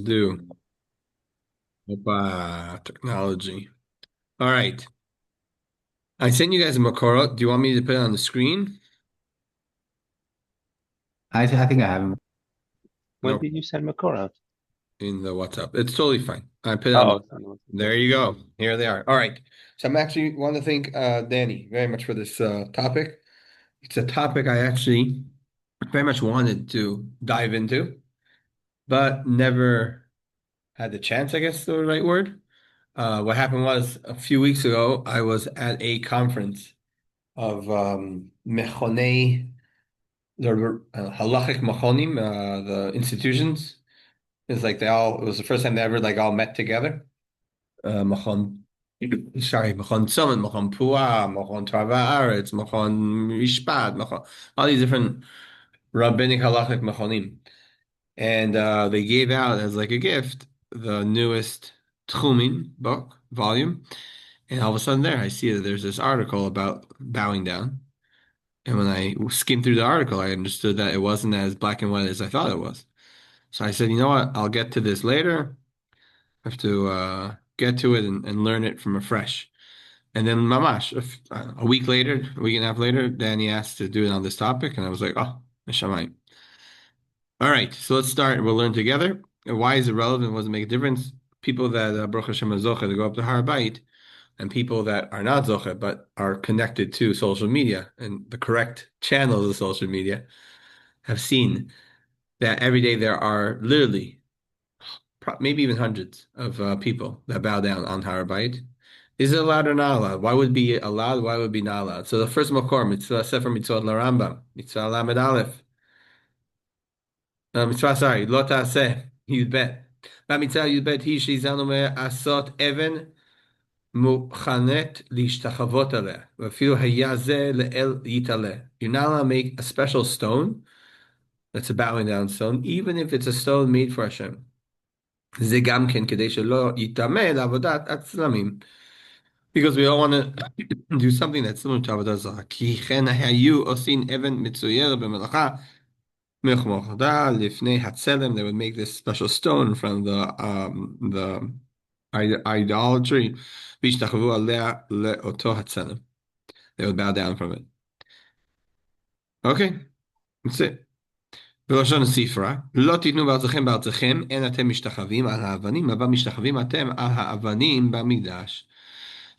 do. Technology. All right. I sent you guys a Makoro. Do you want me to put it on the screen? I think I have him. No, When did you send Makor out? in the WhatsApp. It's totally fine. I put it on the. Oh, I know. There you go. Here they are. All right. So I'm actually want to thank Danny very much for this topic. It's a topic I actually very much wanted to dive into, but never had the chance, I guess the right word. What happened was a few weeks ago, I was at a conference of Mechonei, the Halachic Mechonim, the institutions. It's like it was the first time they ever like all met together. Mechon, Mechon Tzomim, Mechon Pua, Mechon Tava Aretz, Mechon Mishpat, Mechon, all these different rabbinic halachic mechonim. And they gave out as like a gift the newest Tchumin book, volume. And all of a sudden there, I see that there's this article about bowing down. And when I skimmed through the article, I understood that it wasn't as black and white as I thought it was. So I said, you know what? I'll get to this later. I have to get to it and learn it from afresh. And then mamash, a week later, a week and a half later, Danny asked to do it on this topic, and I was like, oh, neshamayim. All right, so let's start. We'll learn together. And why is it relevant? What does it make a difference? People that Baruch Hashem are zoche to go up to Har Bait, and people that are not zoche but are connected to social media and the correct channels of social media have seen that every day there are literally maybe even hundreds of people that bow down on Har Bait. Is it allowed or not allowed? Why would it be allowed? Why would it be not allowed? So the first makor mitzvah sefer mitzvot larambam mitzvah lamed aleph mitzvah sorry lo taseh yud bet. במצווה י"ב היא שהזהרנו מעשות אבן מוכנת להשתחוות עליה, ואפילו היה זה לאל יתעלה. You're not allowed to make a special stone that's a bowing down stone, even if it's a stone made for Hashem. זה גם כן כדי שלא יטמא לעבודת הצלמים. Because we don't want to do something that's similar to עבודה זרה. כי כן היו עושים אבן מצוירת במלאכה מלכמוכדה לפני הצלם. They would make this special stone from the idolatry. והשתחוו עליה לאותו הצלם. They would bow down from it. Okay, that's it. בלשון הספרה, לא תיתנו בארצכם, אין אתם משתחווים על האבנים, אבל משתחווים אתם על האבנים במקדש.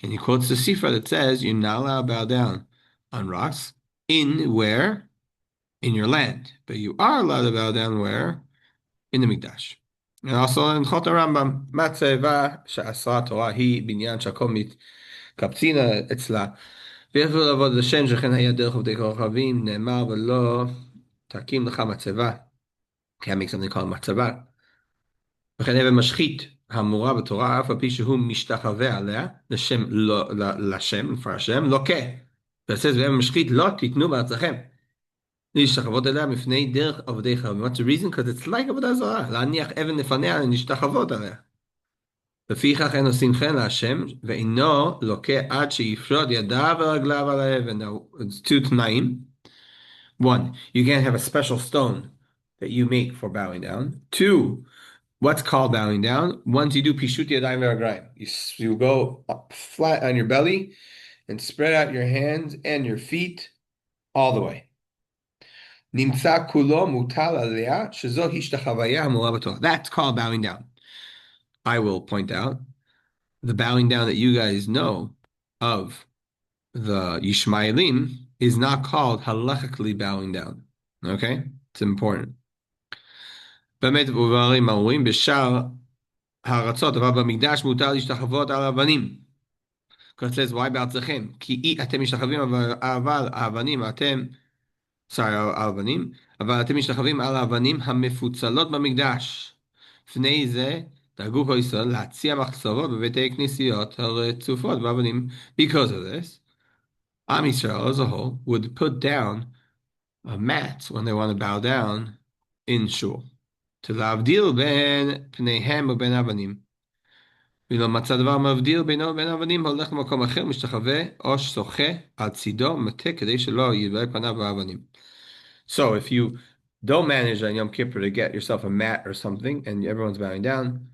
And he quotes the Sifra that says, you're not allowed to bow down on rocks in where? In your land. But you are allowed to bow down where? In the Mikdash. And also in Chot HaRambam, Matzeva she'asra Torah hi binyan shakol מתקבצין אצלה. ויחזור לעבוד לשם, שכן היה דרך עובדי כוכבים, נאמר ולא תקים לך מצבה. Can't make something called מצבה. וכן אבן משחית האמורה בתורה, אף על פי שהוא משתחווה עליה, לשם, for השם, לוקה. It says, ואבן משחית לא תיתנו בארצכם. להשתחוות עליה מפני דרך עובדי כוכבים. What's the reason? Because it's like עבודה זרה. להניח אבן לפניה ולהשתחוות עליה. לפיכך אין עושים כן להשם, ואינו לוקה עד שיפשוט ידיו ורגליו על האבן. Now, it's two תנאים. One, you can't have a special stone that you make for bowing down. Two, what's called bowing down? Once you do pishut yadayim v'ragrayim, you go up flat on your belly and spread out your hands and your feet all the way. נמצא כולו מוטל עליה, שזו השתחוויה המורה בתורה. That's called bowing down. I will point out the bowing down that you guys know of the Yishmaelim is not called halachically bowing down. Okay? It's important. באמת ובערים אומרים בשאר הארצות, אבל במקדש מותר להשתחוות על אבנים. Because it says, why בארצכם? כי אתם משתחווים אבל האבנים, על האבנים, אבל אתם משתחווים על האבנים המפוצלות במקדש. לפני זה, דאגו כל ישראל להציע מחצבות בבתי כנסיות הרצופות באבנים. Because of this, Am Yisrael as a whole would put down mats when they want to bow down in shul. To להבדיל בין פניהם ובין אבנים. ואילו מצא דבר מבדיל בינו ובין אבנים, הולך למקום אחר, משתחווה או שוחה על צידו, מטה כדי שלא ידבר פניו באבנים. So if you don't manage on Yom Kippur to get yourself a mat or something, and everyone's bowing down,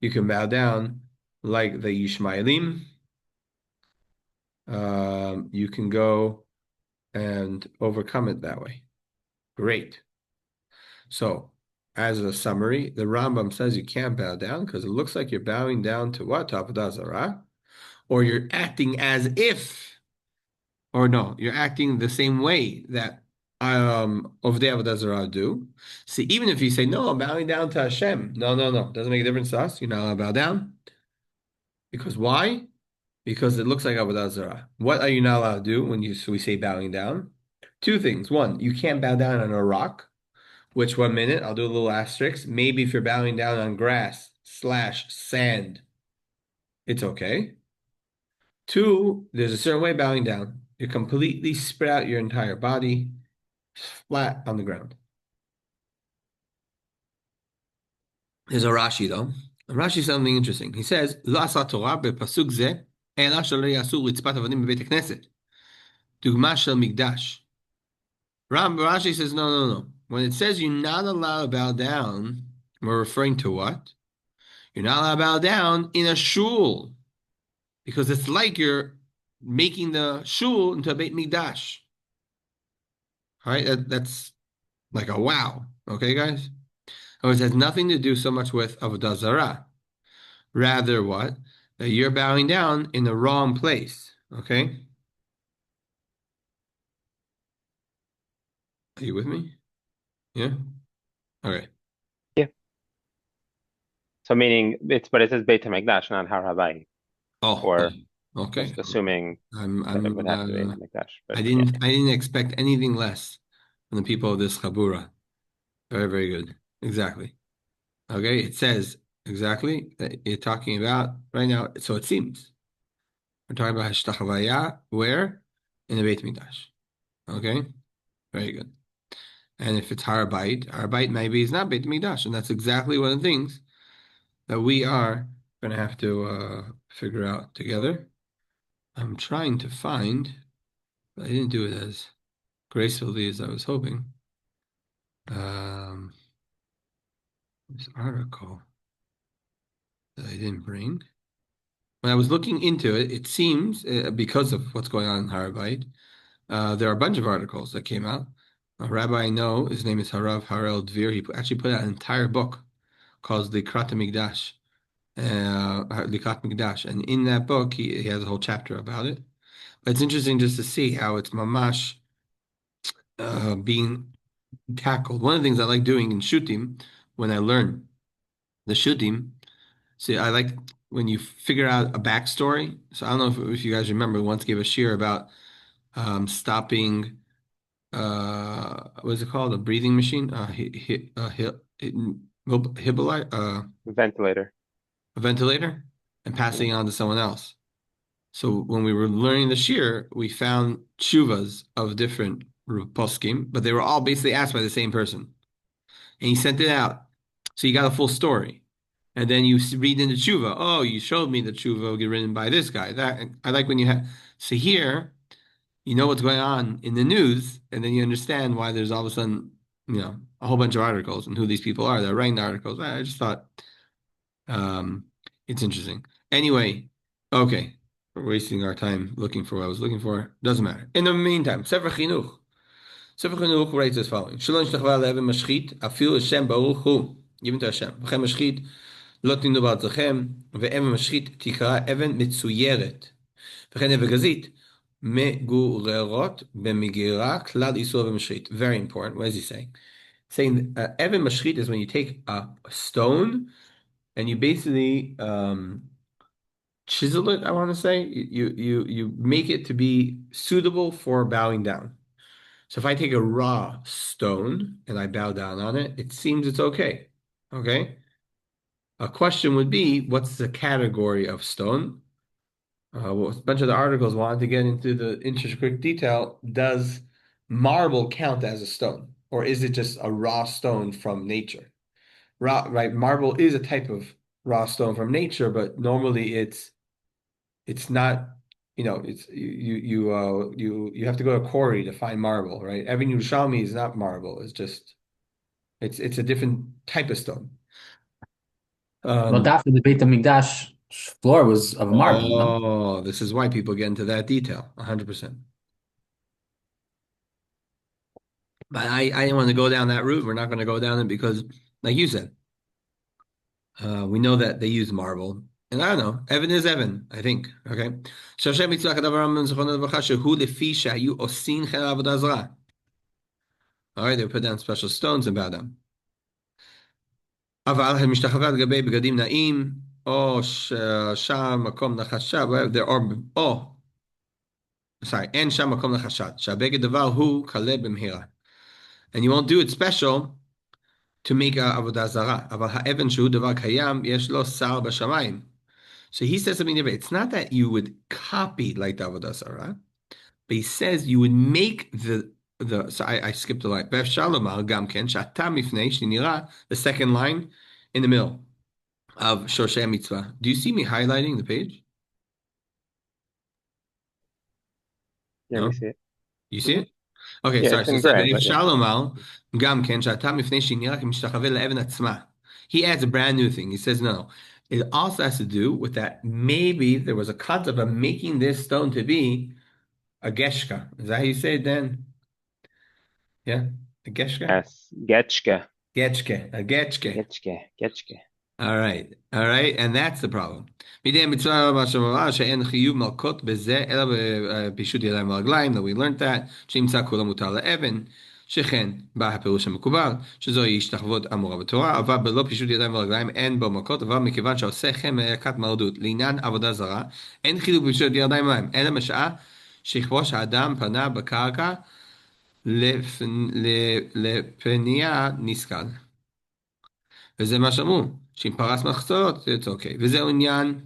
you can bow down like the Yishmaelim. You can go and overcome it that way. Great. So, as a summary, the Rambam says you can't bow down because it looks like you're bowing down to what? To Avodah Zarah? Or you're acting as if, or no, you're acting the same way that of the Avodah Zarah do. See, even if you say, no, I'm bowing down to Hashem. No, no, no. Doesn't make a difference to us. You're not allowed to bow down. Because why? Because it looks like Avodah Zarah. What are you not allowed to do when we say bowing down? Two things. One, you can't bow down on a rock, which 1 minute, I'll do a little asterisk. Maybe if you're bowing down on grass / sand, it's okay. Two, there's a certain way of bowing down. You completely spread out your entire body flat on the ground. There's a Rashi though. Rashi says something interesting. He says, "לא עשה תורה בפסוק זה, אלא שלא יעשו רצפת אבנים בבית הכנסת. דוגמה של מקדש." Rashi says, no, no, no. When it says you're not allowed to bow down, we're referring to what? You're not allowed to bow down in a shul, because it's like you're making the shul into a Beit Mikdash. All right, that's like a wow. Okay, guys? It has nothing to do so much with Avodah Zarah. Rather, what? That you're bowing down in the wrong place. Okay? Are you with me? Yeah? Okay. Yeah. So meaning but it says Beit HaMikdash, not Har HaBayit, Oh, or okay. just assuming that it would have to be HaMikdash. But I yeah, didn't expect anything less from the people of this Chabura. Very, very good. Exactly. Okay, it says exactly that you're talking about right now. So it seems we're talking about השתחויה, where? In the Beit Mikdash. Okay, very good. And if it's Har Bait maybe is not Beit Mikdash, and that's exactly one of the things that we are going to have to figure out together. I'm trying to find, but I didn't do it as gracefully as I was hoping. This article that I didn't bring. When I was looking into it, it seems, because of what's going on in Harabite, there are a bunch of articles that came out. A rabbi I know, his name is Harav Harel Dvir. He actually put out an entire book called Likrat Mikdash, Likrat Mikdash, and in that book he has a whole chapter about it. But it's interesting just to see how it's mamash being tackled. One of the things I like doing in shutim when I learn the shutim. See, I like when you figure out a backstory. So I don't know if you guys remember, we once gave a shiur about stopping, what is it called? A breathing machine? ventilator. A ventilator, and passing it on to someone else. So when we were learning the shiur, we found tshuvas of different poskim, but they were all basically asked by the same person. And he sent it out. So you got a full story. And then you read in the tshuva, oh, you showed me the tshuva written by this guy. That I like when you have. So here, you know what's going on in the news, and then you understand why there's all of a sudden, a whole bunch of articles and who these people are that are writing the articles. I just thought um, it's interesting. Anyway, okay, we're wasting our time looking for what I was looking for. Doesn't matter. In the meantime, Sefer Chinuch. Sefer Chinuch writes as following: Shalom shtachva le'evan mashchit, afil Hashem baruch hu. Given to Hashem. V'chem mashchit לא תיתנו בארצכם, ואבן משחית תקרא אבן מצוירת, וכן אבן גזית מגוררות במגירה כלל איסור אבן משחית. Very important. What is he saying? Saying אבן משחית is when you take a stone and you basically chisel it, I want to say. You make it to be suitable for bowing down. So if I take a raw stone and I bow down on it, it seems it's okay. Okay? A question would be, what's the category of stone? Well, a bunch of the articles wanted to get into the intricate detail. Does marble count as a stone, or is it just a raw stone from nature? Raw, right? Marble is a type of raw stone from nature, but normally it's not. It's you have to go to quarry to find marble, right? Even Yerushalmi is not marble; it's just It's a different type of stone. Well, Um, after the Beit HaMikdash floor was of marble, no? oh, this is why people get into that detail, 100%. But I didn't want to go down that route. We're not going to go down it because, like you said, we know that they use marble. And I don't know, Evan is Evan, I think. Okay. שהשם יצלח את אברהם בן זיכרונו לברכה, שהוא לפי שהיו עושים כן עבודה זרה. All right, they put down special stones and bow down. אבל הם משתחווה על גבי בגדים נעים, או שם מקום לחשד, או, sorry, אין שם מקום לחשד, שהבגד דבר הוא קלה במהרה. And you won't do it special to make a עבודה זרה, אבל האבן שהוא דבר קיים, יש לו שר בשמיים. So he says something different. It's not that you would copy like the Avodah Zarah, but he says you would make so I skipped a line. Bev Shalomar Gamken Shata Mifnei Shinira, the second line in the middle of Shoshei Mitzvah. Do you see me highlighting the page? Let me No? see it. You see Hmm. it? Okay, Yeah, sorry. it's So in it says gray, Bev but yeah. Shalomar Gamken Shata Mifnei Shinira Mishtachave Le'evan Atzma. He adds a brand new thing. He says no. It also has to do with that maybe there was a concept of making this stone to be a geshka. Is that how you say it, Dan? Yeah, a geshka? Yes, Getchke, Getchke, a getchke. Getchke, Getchke. All right, and that's the problem. מדי מצווה מה שאמרה שאין חיוב מלקות בזה אלא בפישוט ידיים ורגליים, that we learned that, שנמצא כולו מותר לאבן, שכן בא הפירוש המקובל, שזוהי השתחוות אמורה בתורה, אבל בלא פישוט ידיים ורגליים אין בו מלקות, אבל מכיוון שעושה כן מלאכת מרדות לעניין עבודה זרה, אין חילוק בפישוט ידיים ורגליים, אלא משעה שיכבוש האדם פנה בקרקע לפניה נסקל. וזה מה שאמרו, שאם פרס מחצות, זה אוקיי. וזהו עניין,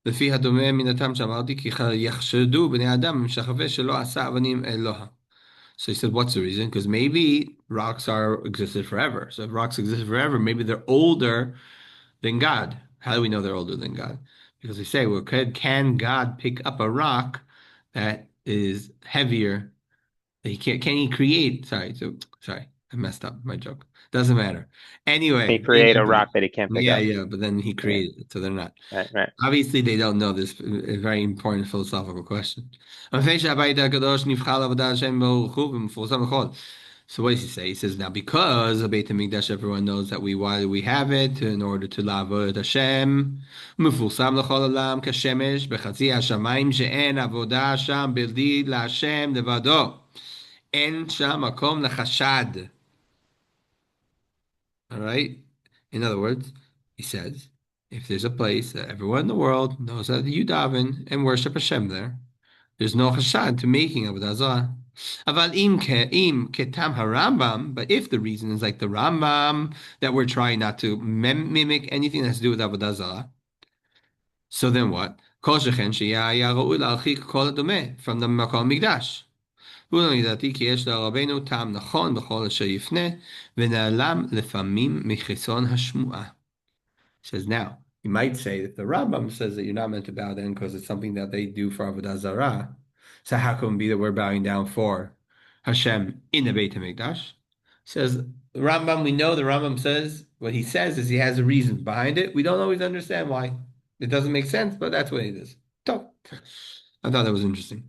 לפי הדומה מן הטעם שאמרתי, כי יחשדו בני אדם משחווה שלא עשה אבנים אלוה. So he said, what's the reason? Because maybe rocks are existed forever. So if rocks existed forever, maybe they're older than God. How do we know they're older than God? Because they say, well, can God pick up a rock that is heavier? Can he create? Sorry, I messed up my joke. Doesn't matter. He Anyway, create a rock that he can't pick yeah, up. yeah, but then he Yeah, created it, so they're not. right. Obviously, they don't know this very important philosophical question. So what does he say? He says, now because of Beit HaMikdash, everyone knows that why do we have it? In order to לעבוד Hashem. מפורסם לכל העולם כשמש בחצי השמיים שאין עבודה שם בלעדי להשם לבדו. אין שם מקום לחשד. All right? In other words, he says, if there's a place that everyone in the world knows that you daven and worship Hashem there, there's no chashad to making Avodah Zarah. Aval im ketam harambam, but if the reason is like the Rambam, that we're trying not to mimic anything that has to do with Avodah Zarah, so then what? Kol shechen sheyaya ra'u la'archik kol adumeh from the Makom Mikdash. הוא לדעתי כי יש לרבנו טעם נכון בכל אשר יפנה, ונעלם לפעמים מחיסון השמועה. Says now, you might say that the Rambam says that you're not meant to bow down because it's something that they do for Avodah Zarah. So how come it be that we're bowing down for Hashem in the Beit HaMikdash? Says the Rambam, we know the Rambam says, what he says is he has a reason behind it. We don't always understand why. It doesn't make sense, but that's what it is. So, I thought that was interesting.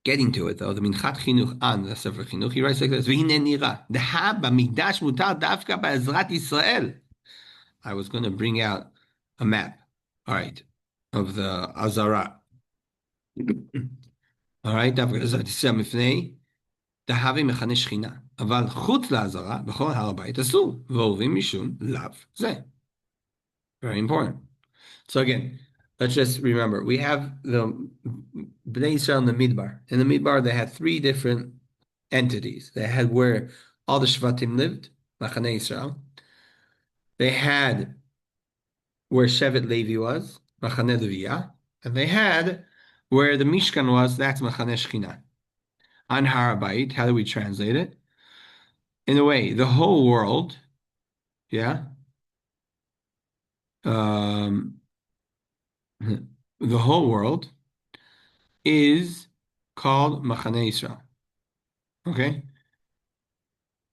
Getting to it though, the Minchat Chinuch on the Sefer Chinuch, he writes like this: "V'hinei nira, deha b'mikdash mutar dafka ba'ezrat Yisrael." I was going to bring out a map, all right, of the Azara. All right, דווקא בעזרת ישראל מפני דהווה מכנה שכינה, אבל חוץ לעזרה בכל הר הבית אסור, ועורבים משום לאו זה. Very important. So again, let's just remember, we have the Bnei Israel in the Midbar. In the Midbar, they had three different entities. They had where all the Shvatim lived, Machane Israel. They had where Shevet Levi was, Machane Leviyah. And they had where the Mishkan was, that's Machane Shechina. On Har Bayit, how do we translate it? In a way, the whole world, yeah, um, the whole world is called Machane Israel. Okay?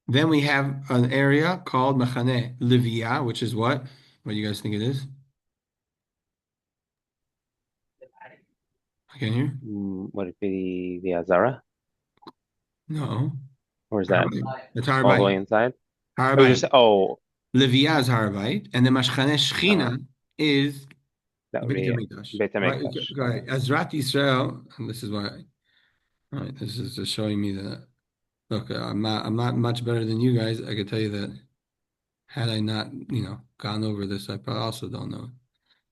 Then we have an area called Machane Livia, which is what? What do you guys think it is? I can't hear. Would it be the Azara? No. Or is that Harabait. It's all the way Harabait. inside? It was just, Harabait. oh, Livia is Harabait, and the Mashchane uh, Shechina is that would Beit be it. HaMikdash. Beit Right? HaMikdash. Right. Azrat Yisrael, and this is why. All right, this is just showing me that. Look, I'm not much better than you guys. I could tell you that had I not, gone over this, I probably also don't know.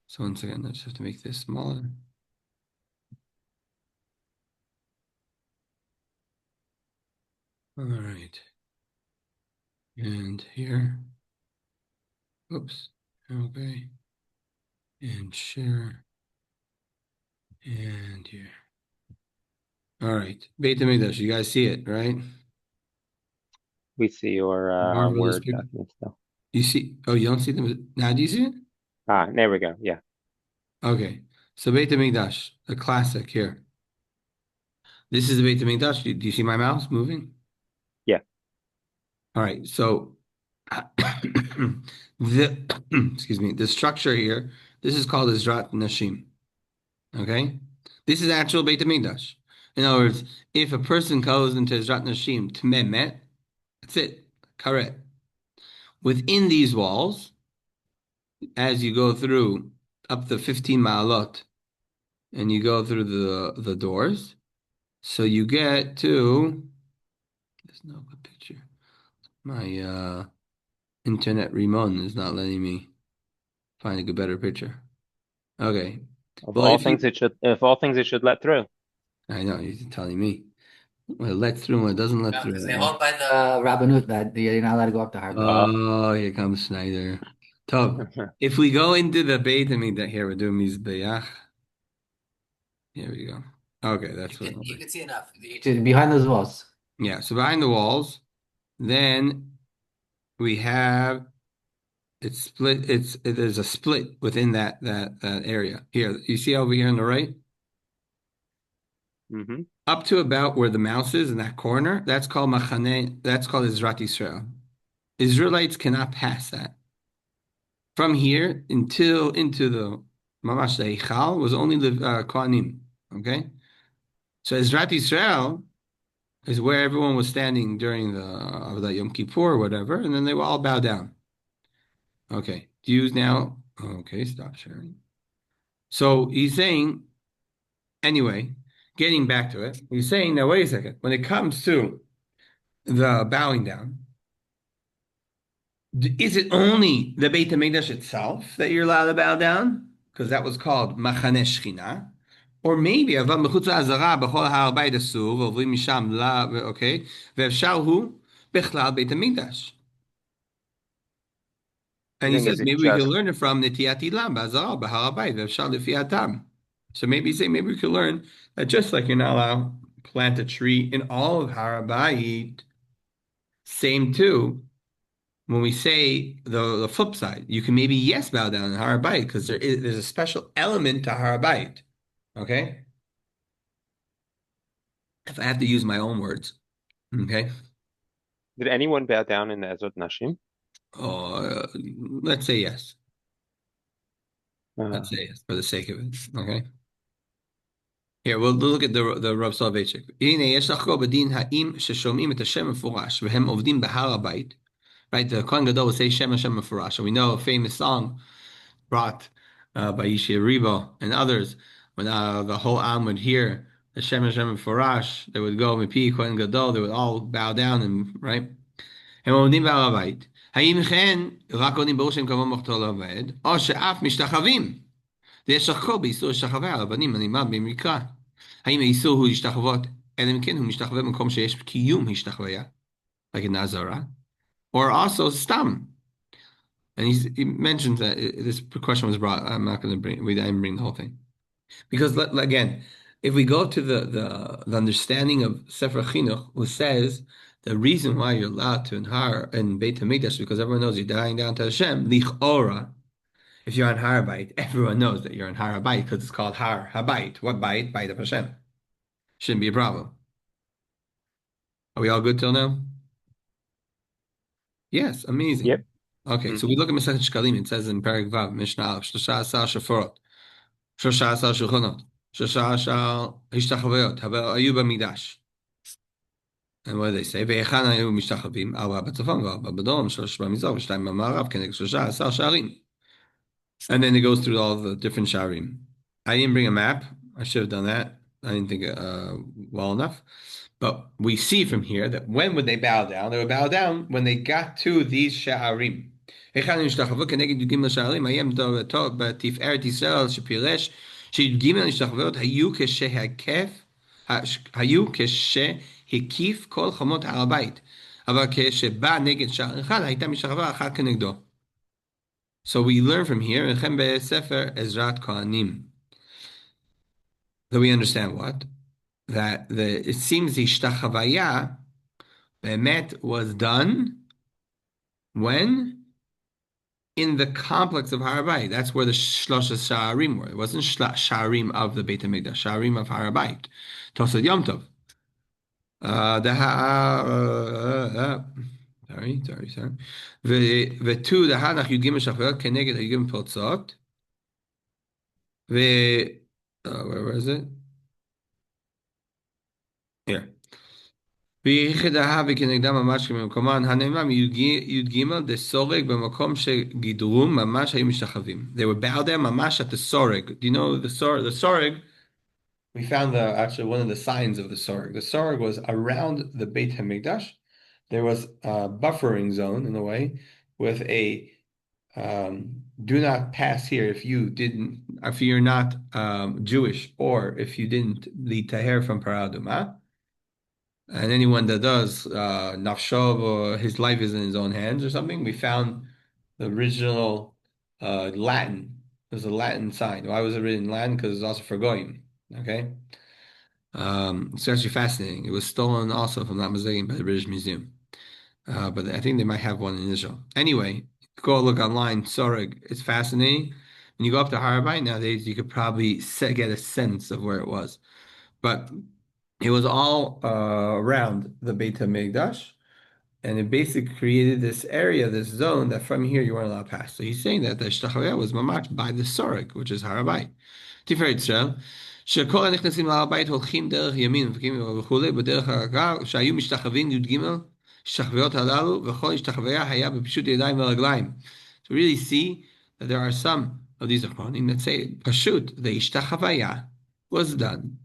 So once again, I just have to make this smaller. All right. And here. Oops. Okay. And share. And here. All right. Beit HaMikdash, you guys see it, right? We see your Marvelous Word picture. document still. You see? Oh, you don't see them? Now, do you see it? There we go. Yeah. Okay. So Beit HaMikdash, the classic here. This is the Beit HaMikdash. Do you see my mouse moving? Yeah. All right. So the excuse me, the structure here, this is called Izrat Nashim. Okay? This is actual Beit HaMikdash. In other words, if a person goes into Izrat Nashim Tmeh Met, that's it. Correct. Within these walls, as you go through up the 15 ma'alot and you go through the doors, so you get to there's no good picture. My internet Rimon is not letting me find a good better picture. Okay. Of Well, all things, it should let through. I know you're telling me. Well, it lets through, it doesn't let No, through. because they hold by the Rabbanut that you're not allowed to go up to Harbor. Oh, here comes Schneider. Top. If we go into the Beit HaMikdash here, we're doing Mizbeach. Here we go. Okay, that's what. You can see enough. Behind those walls. Yeah, so behind the walls, then we have it's split. There's a split within that area. Here, you see over here on the right, Hmm. up to about where the mouse is in that corner. That's called Machane. That's called Izrat Yisrael. Israelites cannot pass that. From here until into the Mamash Eichal was only the Kohanim. Okay, so Ezrat Yisrael is where everyone was standing during the Yom Kippur or whatever, and then they will all bow down. Okay, Jews now. Okay, stop sharing. So he's saying anyway. Getting back to it, he's saying now. Wait a second. When it comes to the bowing down, is it only the Beit HaMikdash itself that you're allowed to bow down? Because that was called Machane Shechina. Or maybe, אבל מחוץ לעזרה, בכל הר הבית אסור, ועוברים משם אוקיי? ואפשר הוא בכלל בית המקדש. I And he think is says, it maybe we can just learn it from נטיית אילם, בעזרה, בהר הבית, ואפשר לפי הטעם. So maybe he's saying, maybe we can learn that just like you're not allowed to plant a tree in all of Har HaBayit, same too, when we say the flip side, you can maybe yes bow down in Har HaBayit because there's a special element to Har HaBayit. Okay? If I have to use my own words. Okay? did anyone bow down in the Ezot Nashim? Or let's say yes. Uh, Let's say yes for the sake of it. Okay? Here, we'll look at the Rav Soloveitchik. הנה, יש לחקור בדין האם ששומעים את השם מפורש והם עובדים בהר הבית. Right? The Kohen Gadol will say Shem Hashem Mefurash. And we know a famous song brought by Yishia Ribo and others, when the whole Am would hear the Shem Hashem Farash, they would go Mipi Kohen Gadol, they would all bow down and right. הם עומדים בהר הבית. האם כן רק עומדים ברור שהם קרוב מחתו לעובד, או שאף משתחווים? ויש לחקור באיסור להשתחווה על הבנים הנלמד במקרא. האם האיסור הוא להשתחוות, אלא אם כן הוא משתחווה במקום שיש קיום השתחוויה, like in Nazarah, or also stam. And he mentions that this question was brought. I'm not going to bring. I didn't bring the whole thing because again, if we go to the understanding of Sefer Chinuch, who says the reason why you're allowed to inhar in Beit Hamikdash because everyone knows you're dying down to Hashem. Lichora, if you're on Har Bait, everyone knows that you're on Har Bait because it's called Har Habayit. What bait? Bait of Hashem. Shouldn't be a problem. Are we all good till now? Yes, amazing. Yep. Okay, so we look at Masechet Shkalim. It says in Perek Vav, Mishnah Aleph, 13 Shaforot, 13 Shulchanot, 13 Hishtachavayot, Hayu B'Mikdash. And what do they say? Ve'echan hayu mishtachavim, arba b'tzafon v'arba b'dom, shlosh b'mizrach, v'shtayim b'ma'arav, keneged 13 sharim. And then it goes through all the different sharim. I didn't bring a map. I should have done that. I didn't think well enough. But we see from here that when would they bow down? They would bow down when they got to these sha'arim. היכן נשתחוו כנגד י"ג השערים, הים דורתו בתפארת ישראל שפירש שי"ג השתחוויות היו כשהקיף כל חומות הר הבית, אבל כשבא נגד שער אחד הייתה משתחווה אחת כנגדו. So we learn from here, וכן בספר עזרת כהנים. So we understand what? That it seems the השתחוויה באמת was done when? In the complex of Harabait. That's where the Shlosha Sha'arim were. It wasn't Sha'arim of the Beit HaMikdash, Sha'arim of Harabait. Tosad Yom Tov. Sorry. ו-2, דהנך י"ג שחריות כנגד הי"ג פרצות. where is it? Here. ויחידה וכנגדה ממש כמקומן הנאמר י"ג דסורג במקום שגידרום ממש היו משתחווים. They were bowed down ממש at the soreg. Do you know the soreg? The soreg, we found actually one of the signs of the soreg. The soreg was around the Beit HaMikdash. There was a buffering zone in a way with a do not pass here if you're not Jewish, or if you didn't lead taher from Paraduma. And anyone that does, nafsho, or his life is in his own hands or something, we found the original Latin. There's a Latin sign. Why was it written in Latin? Because it's also for goyim. Okay? It's actually fascinating. It was stolen also, if I'm not mistaken, by the British Museum. But I think they might have one in Israel. Anyway, go look online. Soreg. It's fascinating. When you go up to Harabite nowadays, you could probably get a sense of where it was. But it was all around the Beit HaMikdash, and it basically created this area, this zone, that from here you weren't allowed to pass. So he's saying that the השתחויה was mamash by the Soreg, which is הר הבית. תפארת ישראל, שכל הנכנסים להר הבית הולכים דרך ימין וכולי, בדרך הרכה, שהיו משתחווים י"ג השתחוויות הללו, וכל השתחוויה היה בפשוט ידיים ורגליים. So really see that there are some of these אחרונים that say, פשוט, the השתחוויה was done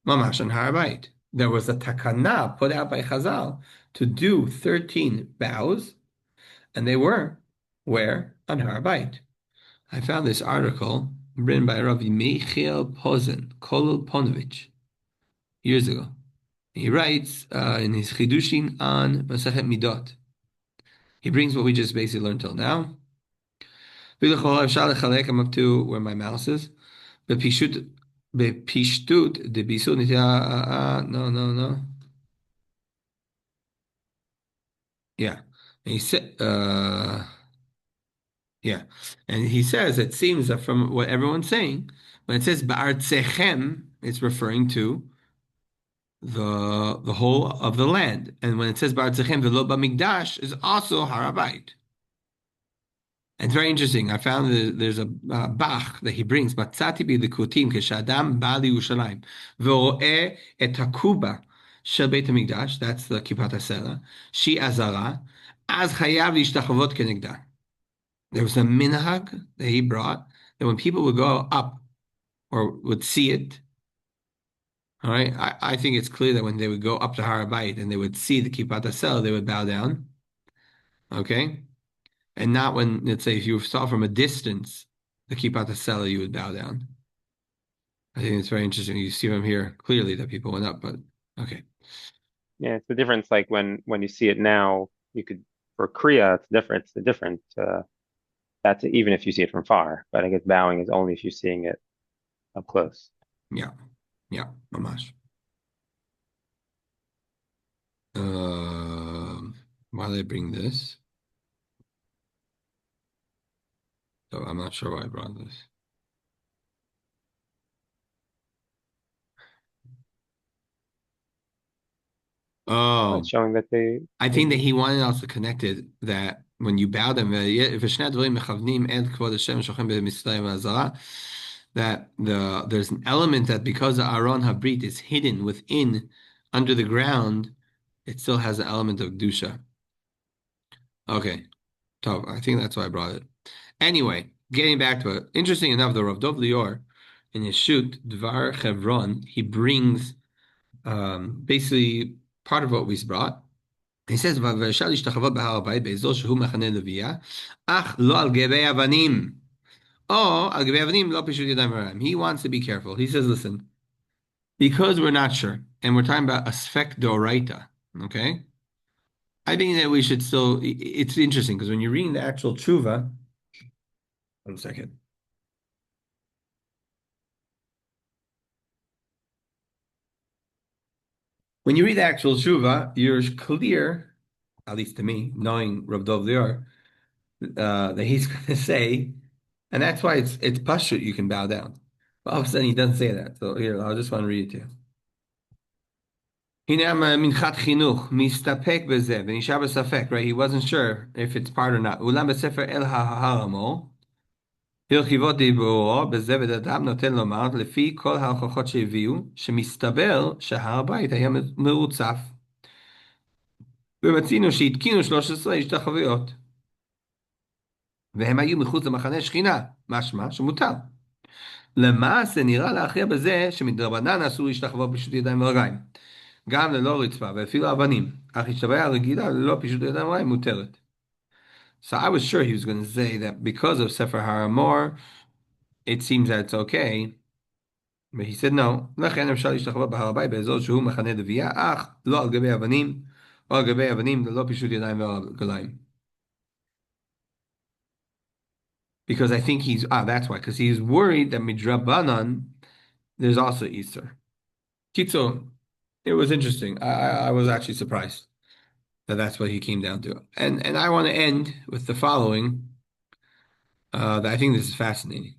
mamash on Har Habait. There was a takana put out by Chazal to do 13 bows, and they were where? On Har Habait. I found this article written by Rav Michael Pozen, Kolel Ponovich, years ago. He writes in his Chidushin on Masechet Midot. He brings what we just basically learned till now. I'm up to where my mouse is. בפשטות דביסות נטייה, no. Yeah. And he said, yeah. And he says, it seems that from what everyone's saying, when it says ba'artzechem, it's referring to the whole of the land. And when it says ba'artzechem v'lo b'mikdash, is also Har Habait. It's very interesting. I found that there's a Bach that he brings. מצאתי בליקוטים כשאדם בא לירושלים ורואה את הקובה של בית המקדש, that's the כיפת הסלע, שהיא עזרה, אז חייב להשתחוות כנגדה. There was a minhag that he brought that when people would go up or would see it, all right, I think it's clear that when they would go up to Har Habait and they would see the kippat hasel, they would bow down. Okay? And not when, let's say, if you saw from a distance the kippat hasel, you would bow down. I think it's very interesting. You see from here clearly that people went up, but okay. Yeah, it's the difference. Like when you see it now, you could for Kriya, it's different. It's a different. That's even if you see it from far. But I guess bowing is only if you're seeing it up close. Yeah, mamash. Why did I bring this? So I'm not sure why I brought this. Oh, It's showing that I think that he wanted us to connect it that when you bow them, ושני הדברים מכוונים אל כבוד השם שוכן במצרים והזרה, that there's an element that because the Aron Habrit is hidden within, under the ground, it still has an element of Kedusha. Okay, top. I think that's why I brought it. Anyway, getting back to it. Interesting enough, the Rav Dov Lior, in his shoot, Dvar Chevron, he brings basically part of what we brought. He says, "ואפשר להשתחוות בהר הבית באזור שהוא מחנה לוויה, אך לא על גבי אבנים, או על גבי אבנים לא פשוט ידיים ורגליים." He wants to be careful. He says, listen, because we're not sure, and we're talking about a sfek d'oraita, okay? I think that we should still, it's interesting, because when you're reading the actual tshuva, one second. When you read the actual tshuva, you're clear, at least to me, knowing Rav Dov Lior, that he's going to say, and that's why it's pashut, you can bow down. But all of a sudden he doesn't say that. So here, I just want to read it to you. הנה מנחת חינוך, מסתפק בזה, ונשאר בספק, right? He wasn't sure if it's part or not. אולם בספר אל ההרמו, הרחיבות דיבורו, בזה ודאדם נותן לומר, לפי כל ההוכחות שהביאו, שמסתבר שהר הבית היה מרוצף. ומצינו שהתקינו 13 השתחוויות. והם היו מחוץ למחנה שכינה, משמע שמותר. למעשה נראה להכריע בזה שמדרבנן אסור להשתחוות פשוט ידיים ורגליים. גם ללא רצפה ואפילו אבנים. אך השתחוויה הרגילה ללא פשוט ידיים ורגליים מותרת. So I was sure he was going to say that because of Sefer HaRamor, it seems that it's okay. But he said no. לכן אפשר להשתחוות בהר הבית באזור שהוא מחנה לוויה, אך לא על גבי אבנים, או על גבי אבנים ללא פשוט ידיים ורגליים. Because I think that's why, because he's worried that Midrabanan, there's also Easter. Kitzo, it was interesting. I was actually surprised that that's what he came down to. And I want to end with the following, that I think this is fascinating.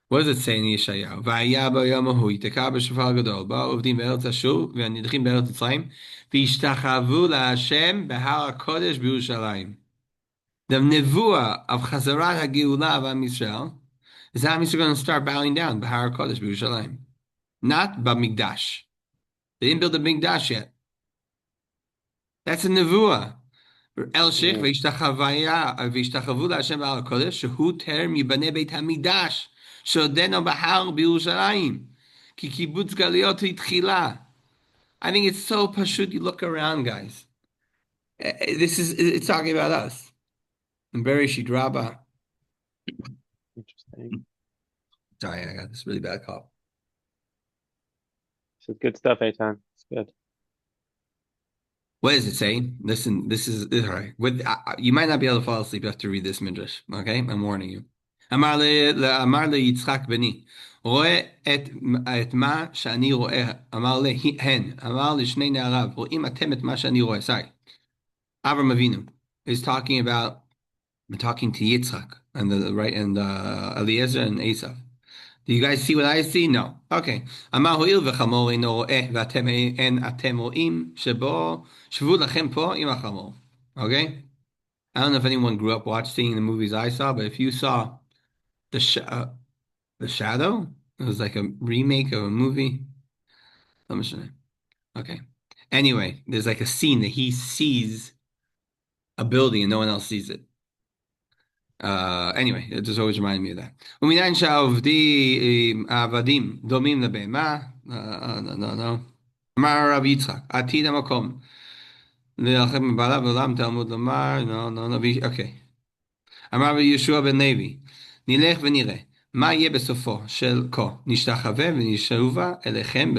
What does it say in Yeshayahu? והיה ביום ההוא יתקע בשופר גדול, באו עובדים בארץ אשור והנידחים בארץ מצרים, והשתחוו להשם בהר הקודש בירושלים. The nevuah of Chazarat HaGeulah of Am Yisrael is that Am Yisrael going to start bowing down Bahar Kodesh B'Yerushalayim, not B'Mikdash. They didn't build the Mikdash yet. That's a nevuah. El Sheikh v'yishtachavu la'Hashem Bahar Kodesh shehu terem yibaneh Beit HaMikdash shodeno Bahar B'Yerushalayim ki kibbutz galiot hitchila. I think it's so pashut. You look around, guys. It's talking about us. In Bereshit Rabbah. interesting. Sorry, I got this really bad cough. This is good stuff, Eitan. It's good. What does it say? Listen, this is all right. You might not be able to fall asleep after you read this midrash. Okay, I'm warning you. אמר ליצחק בני, רואה את מה שאני רואה. אמר להן, אמר לשני נעריו, רואים אתם את מה שאני רואה. Sorry. Avram Avinu is talking to Yitzchak and Eliezer and Esav. Do you guys see what I see? No. Okay. אמר הואיל וחמור אינו רואה ואין אתם רואים שבו שבו לכם פה עם החמור. Okay? I don't know if anyone grew up seeing the movies I saw, but if you saw The Shadow, it was like a remake of a movie. Okay. Anyway, there's like a scene that he sees a building and no one else sees it. Anyway, it just always reminded me of that. ומניין שהעבדים דומים לבהמה, no. אמר רב יצחק, עתיד המקום, להילחם בבעלה ועולם תלמוד לומר, no, okay. אמר יהושע בן לוי, נלך ונראה, מה יהיה בסופו של כה, נשתחווה ונשובה אליכם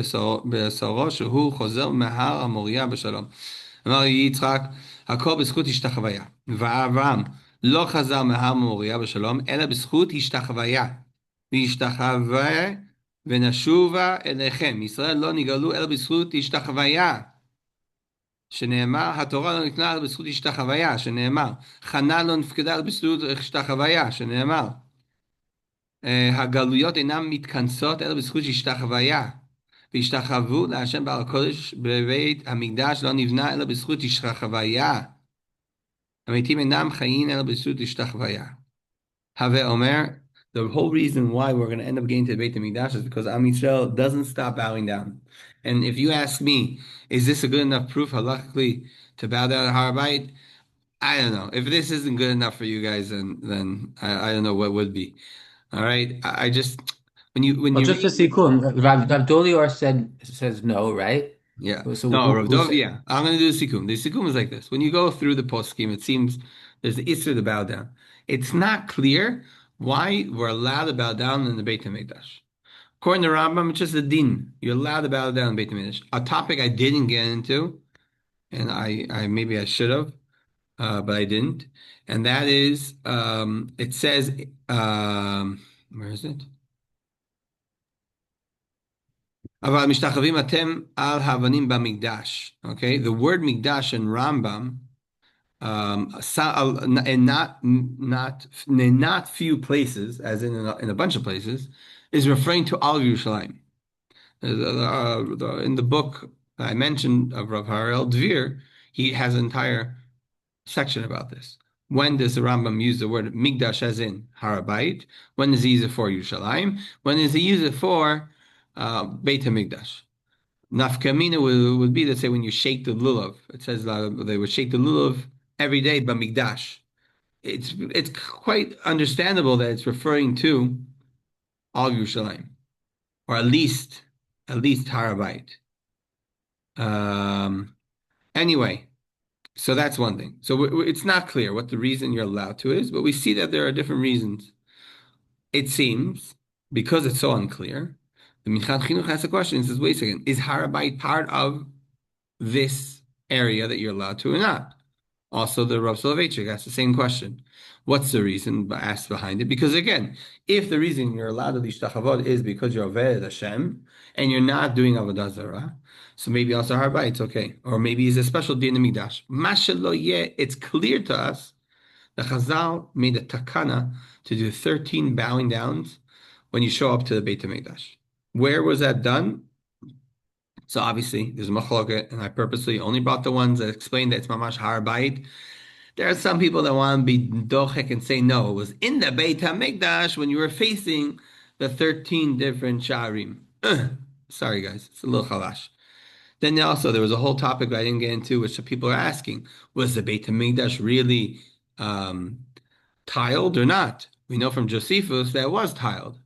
בשרו שהוא חוזר מהר המוריה בשלום. אמר יצחק, הכל בזכות השתחוויה, ואברהם לא חזר מהר מוריה בשלום, אלא בזכות השתחוויה. והשתחווה ונשובה אליכם. ישראל לא נגאלו אלא בזכות השתחוויה. שנאמר, התורה לא ניתנה אלא בזכות השתחוויה. שנאמר, חנה לא נפקדה אלא בזכות השתחוויה. שנאמר, הגלויות אינן מתכנסות אלא בזכות השתחוויה. והשתחוו להשם בעל הקודש בבית המקדש לא נבנה אלא בזכות השתחוויה. המתים אינם חיים אלא בזכות השתחוויה. הווה אומר, the whole reason why we're going to end up getting to the Beit HaMikdash is because Am Yisrael doesn't stop bowing down. And if you ask me, is this a good enough proof halachically to bow down at Har Bayit? I don't know. If this isn't good enough for you guys, then I don't know what would be. All right. I just when Well, you just to read see, this, cool. Rav Dolior says no, right? yeah. So No, Rav who Dov, said? yeah. I'm going to do the Sikkum. The Sikkum is like this. When you go through the post scheme, it seems there's the Isser to bow down. It's not clear why we're allowed to bow down in the Beit HaMikdash. According to Rambam, it's just a din. You're allowed to bow down in Beit HaMikdash. A topic I didn't get into, and I maybe I should have, but I didn't. And that is, it says, where is it? אבל משתחווים אתם על האבנים במקדש. Okay, the word מקדש in Rambam, and not few places, as in a bunch of places, is referring to all of Yerushalayim. In the book I mentioned of Rav Harel Dvir, he has an entire section about this. When does the Rambam use the word Migdash as in Harabait? When does he use it for Yerushalayim? When does he use it for Beit HaMikdash? Nafkamina would be, let's say, when you shake the lulav. It says they would shake the lulav every day, but Migdash. It's quite understandable that it's referring to all Yerushalayim, or at least Harabait. Anyway, so that's one thing. So it's not clear what the reason you're allowed to is, but we see that there are different reasons. It seems, because it's so unclear, the Minchat Chinuch asks a question and says, wait a second, is Harabait part of this area that you're allowed to or not? Also, the Rav Soloveitchik asked the same question. What's the reason asked behind it? Because again, if the reason you're allowed to be shtachavod is because you're Oved Hashem and you're not doing Avodah Zarah, so maybe also Harba, it's okay. Or maybe it's a special din in Mikdash. Mashalo yeh, it's clear to us that Chazal made a takana to do 13 bowing downs when you show up to the Beit HaMikdash. Where was that done? So obviously, there's a machloket, and I purposely only brought the ones that explain that it's mamash har bayit. There are some people that want to be dochek and say no, it was in the Beit HaMikdash when you were facing the 13 different sharim. Sorry, guys, it's a little chalash. Then also there was a whole topic I didn't get into, which people are asking: was the Beit HaMikdash really tiled or not? We know from Josephus that it was tiled.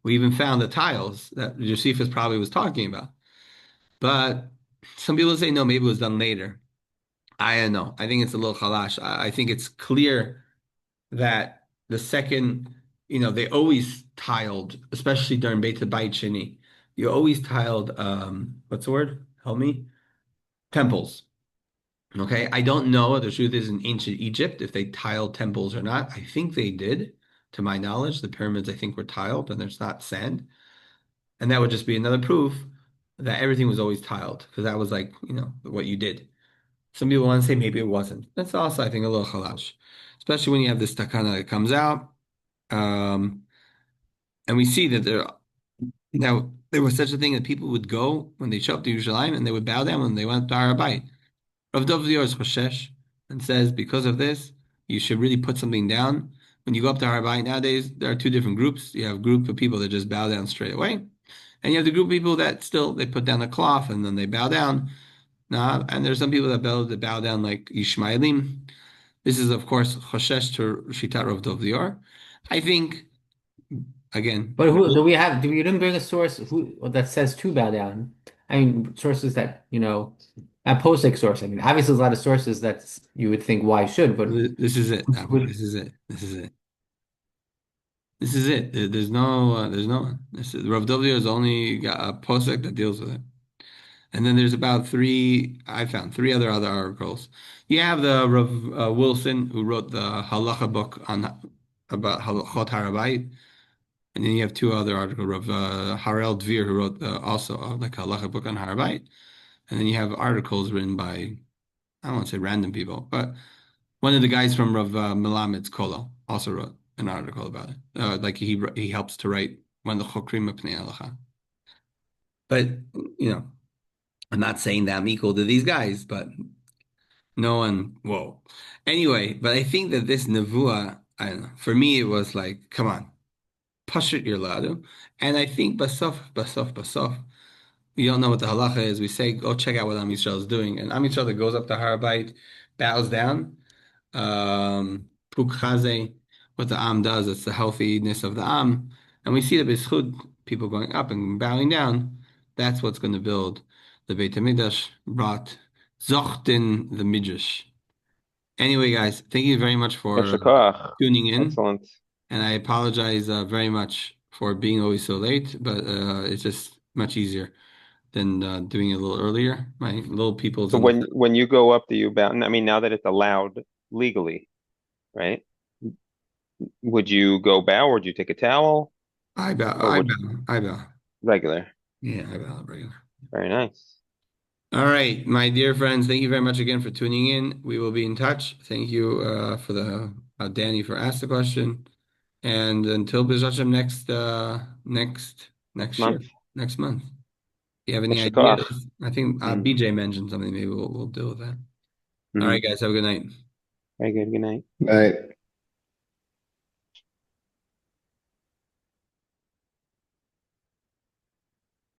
We even found the tiles that Josephus probably was talking about. But some people say no, maybe it was done later. I don't know. I think it's a little chalash. I think it's clear that the second, they always tiled, especially during Beit Sheni. You always tiled, what's the word? Help me. Temples. Okay. I don't know. The truth is in ancient Egypt, if they tiled temples or not. I think they did. To my knowledge, the pyramids, I think, were tiled and there's not sand. And that would just be another proof that everything was always tiled because that was like, what you did. Some people want to say maybe it wasn't. That's also, I think, a little chalash, especially when you have this takana that comes out. And we see that there was such a thing that people would go when they show up to Yerushalayim and they would bow down when they went to Har Bayit. Rav Dov Lior is choshesh and says because of this, you should really put something down. When you go up to Har Bayit nowadays, there are two different groups. You have a group of people that just bow down straight away, and you have the group of people that still they put down a cloth and then they bow down. Nah, and there's some people that bow down like Yishmaelim. This is, of course, Choshesh to Shitat Rav Dov Lior. I think, again, But who do we have? Do we didn't bring a source that says to bow down? I mean, sources that a postic source. I mean, obviously, there's a lot of sources that you would think why should, but this is it. would, This is it. This is it. This is it. There's no one. Rav Dov Lior is only got a posek that deals with it. And then there's about I found three other articles. You have the Rav Wilson, who wrote the Halacha book about Halachot Harabait. And then you have two other articles, Rav Harel Dvir, who wrote also like a Halacha book on Harabait. And then you have articles written by, I don't want to say random people, but one of the guys from Rav Melamed's Kolo also wrote an article about it. Like he helps to write one of the Chokrim Pnei Halacha. But, I'm not saying that I'm equal to these guys, but no one, whoa. Anyway, but I think that this nevuah, I don't know, for me, it was like, come on, pashut your ladu. And I think basof, we don't know what the halacha is. We say, go check out what Am Yisrael is doing. And Am Yisrael that goes up to Harabait, bows down. Puk Chaze, what the Am does, it's the healthiness of the Am. And we see the B'schud, people going up and bowing down. That's what's going to build the Beit HaMikdash, brought Zochten the Midrash. Anyway, guys, thank you very much for Yasher koach. tuning in. Excellent. And I apologize very much for being always so late, but it's just much easier than doing it a little earlier. My little people's So on the when you go up, do you bow? I mean, now that it's allowed legally, right? Would you go bow or would you take a towel I bow, or I would bow, I bow. regular? Yeah, I bow regular. Very nice. All right, my dear friends, thank you very much again for tuning in. We will be in touch. Thank you for the Danny for asking the question. And until B'ezras Hashem next year, Month. next month. If you have any Yasher koach. ideas, I think Mm. BJ mentioned something. Maybe we'll deal with that. All Hmm. right, guys, have a good night. Very good. Good night. Right.